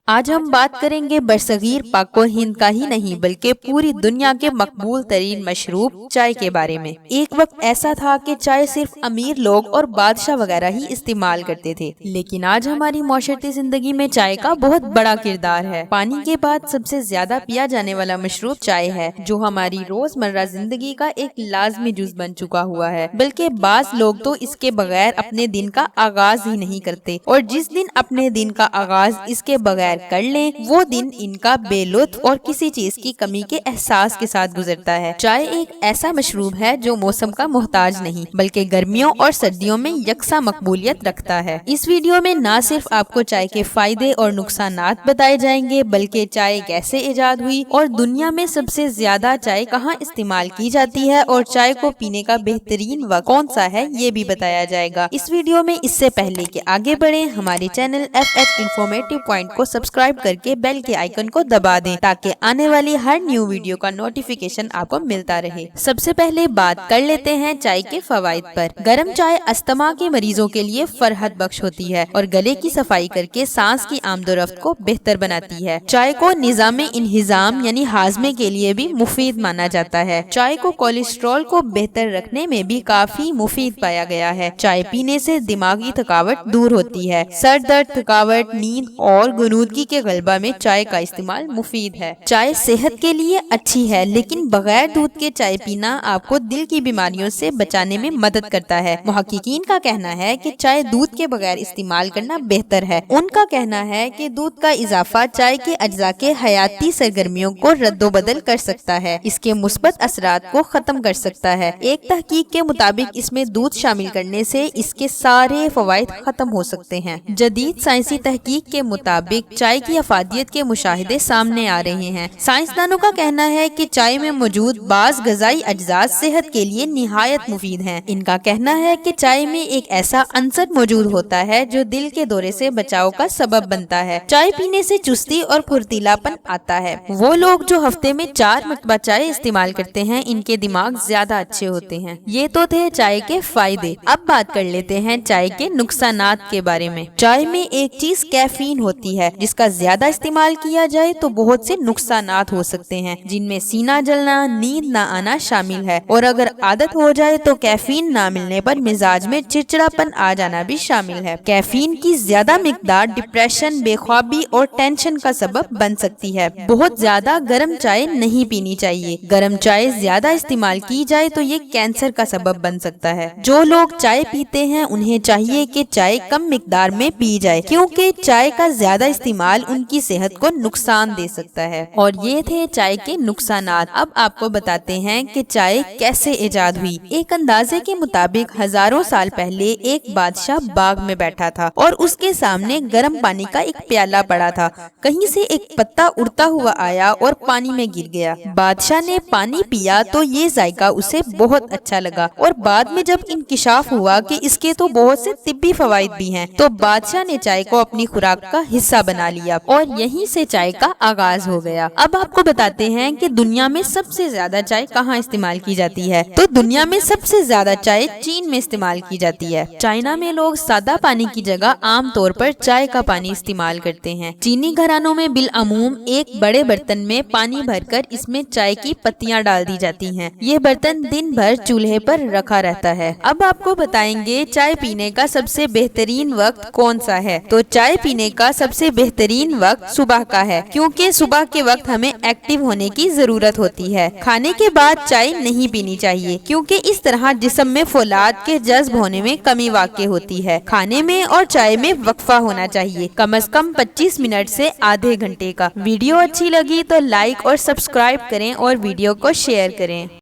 آج ہم بات کریں گے برصغیر پاک و ہند کا ہی نہیں بلکہ پوری دنیا کے مقبول ترین مشروب چائے کے بارے میں۔ ایک وقت ایسا تھا کہ چائے صرف امیر لوگ اور بادشاہ وغیرہ ہی استعمال کرتے تھے، لیکن آج ہماری معاشرتی زندگی میں چائے کا بہت بڑا کردار ہے۔ پانی کے بعد سب سے زیادہ پیا جانے والا مشروب چائے ہے، جو ہماری روزمرہ زندگی کا ایک لازمی جز بن چکا ہوا ہے، بلکہ بعض لوگ تو اس کے بغیر اپنے دن کا آغاز ہی نہیں کرتے، اور جس دن اپنے دن کا آغاز اس کے بغیر کر لیں وہ دن ان کا بے لطف اور کسی چیز کی کمی کے احساس کے ساتھ گزرتا ہے۔ چائے ایک ایسا مشروب ہے جو موسم کا محتاج نہیں بلکہ گرمیوں اور سردیوں میں یکساں مقبولیت رکھتا ہے۔ اس ویڈیو میں نہ صرف آپ کو چائے کے فائدے اور نقصانات بتائے جائیں گے بلکہ چائے کیسے ایجاد ہوئی اور دنیا میں سب سے زیادہ چائے کہاں استعمال کی جاتی ہے اور چائے کو پینے کا بہترین وقت کون سا ہے یہ بھی بتایا جائے گا۔ اس ویڈیو میں اس سے پہلے کہ آگے بڑھیں ہمارے چینل FH انفارمیٹو پوائنٹ کو سبسکرائب کر کے بیل کے آئیکن کو دبا دیں تاکہ آنے والی ہر نیو ویڈیو کا نوٹیفیکیشن آپ کو ملتا رہے۔ سب سے پہلے بات کر لیتے ہیں چائے کے فوائد پر۔ گرم چائے استما کے مریضوں کے لیے فرحت بخش ہوتی ہے اور گلے کی صفائی کر کے سانس کی آمد و رفت کو بہتر بناتی ہے۔ چائے کو نظام انہضام یعنی ہاضمے کے لیے بھی مفید مانا جاتا ہے۔ چائے کو کولیسٹرول کو بہتر رکھنے میں بھی کافی مفید پایا گیا ہے۔ چائے پینے سے دماغی تھکاوٹ دور ہوتی ہے۔ سر درد، تھکاوٹ، نیند اور غنودگی کے غلبہ میں چائے کا استعمال مفید ہے۔ چائے صحت کے لیے اچھی ہے لیکن بغیر دودھ کے چائے پینا آپ کو دل کی بیماریوں سے بچانے میں مدد کرتا ہے۔ محققین کا کہنا ہے کہ چائے دودھ کے بغیر استعمال کرنا بہتر ہے۔ ان کا کہنا ہے کہ دودھ کا اضافہ چائے کے اجزاء کے حیاتی سرگرمیوں کو رد و بدل کر سکتا ہے، اس کے مثبت اثرات کو ختم کر سکتا ہے۔ ایک تحقیق کے مطابق اس میں دودھ شامل کرنے سے اس کے سارے فوائد ختم ہو سکتے ہیں۔ جدید سائنسی تحقیق کے مطابق چائے کی افادیت کے مشاہدے سامنے آ رہے ہیں۔ سائنسدانوں کا کہنا ہے کہ چائے میں موجود بعض غذائی اجزاء صحت کے لیے نہایت مفید ہیں۔ ان کا کہنا ہے کہ چائے میں ایک ایسا عنصر موجود ہوتا ہے جو دل کے دورے سے بچاؤ کا سبب بنتا ہے۔ چائے پینے سے چستی اور پھرتیلا پن آتا ہے۔ وہ لوگ جو ہفتے میں 4 مرتبہ چائے استعمال کرتے ہیں ان کے دماغ زیادہ اچھے ہوتے ہیں۔ یہ تو تھے چائے کے فائدے۔ اب بات کر لیتے ہیں چائے کے نقصانات کے بارے میں۔ چائے میں ایک چیز کیفین ہوتی ہے جس کا زیادہ استعمال کیا جائے تو بہت سے نقصانات ہو سکتے ہیں، جن میں سینہ جلنا، نیند نہ آنا شامل ہے، اور اگر عادت ہو جائے تو کیفین نہ ملنے پر مزاج میں چڑچڑاپن آ جانا بھی شامل ہے۔ کیفین کی زیادہ مقدار ڈپریشن، بے خوابی اور ٹینشن کا سبب بن سکتی ہے۔ بہت زیادہ گرم چائے نہیں پینی چاہیے۔ گرم چائے زیادہ استعمال کی جائے تو یہ کینسر کا سبب بن سکتا ہے۔ جو لوگ چائے پیتے ہیں انہیں چاہیے کہ چائے کم مقدار میں پی جائے کیونکہ چائے کا زیادہ استعمال ان کی صحت کو نقصان دے سکتا ہے۔ اور یہ تھے چائے کے نقصانات۔ اب آپ کو بتاتے ہیں کہ چائے کیسے ایجاد ہوئی۔ ایک اندازے کے مطابق ہزاروں سال پہلے ایک بادشاہ باغ میں بیٹھا تھا اور اس کے سامنے گرم پانی کا ایک پیالہ پڑا تھا۔ کہیں سے ایک پتا اڑتا ہوا آیا اور پانی میں گر گیا۔ بادشاہ نے پانی پیا تو یہ ذائقہ اسے بہت اچھا لگا، اور بعد میں جب انکشاف ہوا کہ اس کے تو بہت سے طبی فوائد بھی ہیں تو بادشاہ نے چائے کو اپنی خوراک کا حصہ بنا لیا اور یہیں سے چائے کا آغاز ہو گیا۔ اب آپ کو بتاتے ہیں کہ دنیا میں سب سے زیادہ چائے کہاں استعمال کی جاتی ہے۔ تو دنیا میں سب سے زیادہ چائے چین میں استعمال کی جاتی ہے۔ چائنا میں لوگ سادہ پانی کی جگہ عام طور پر چائے کا پانی استعمال کرتے ہیں۔ چینی گھرانوں میں بالعموم ایک بڑے برتن میں پانی بھر کر اس میں چائے کی پتیاں ڈال دی جاتی ہیں۔ یہ برتن دن بھر چولہے پر رکھا رہتا ہے۔ اب آپ کو بتائیں گے چائے پینے کا سب سے بہترین وقت کون سا ہے۔ تو چائے پینے کا سب سے بہترین وقت صبح کا ہے، کیونکہ صبح کے وقت ہمیں ایکٹیو ہونے کی ضرورت ہوتی ہے۔ کھانے کے بعد چائے نہیں پینی چاہیے کیونکہ اس طرح جسم میں فولاد کے جذب ہونے میں کمی واقع ہوتی ہے۔ کھانے میں اور چائے میں وقفہ ہونا چاہیے، کم از کم 25 منٹ سے آدھے گھنٹے کا۔ ویڈیو اچھی لگی تو لائک اور سبسکرائب کریں اور ویڈیو کو شیئر کریں۔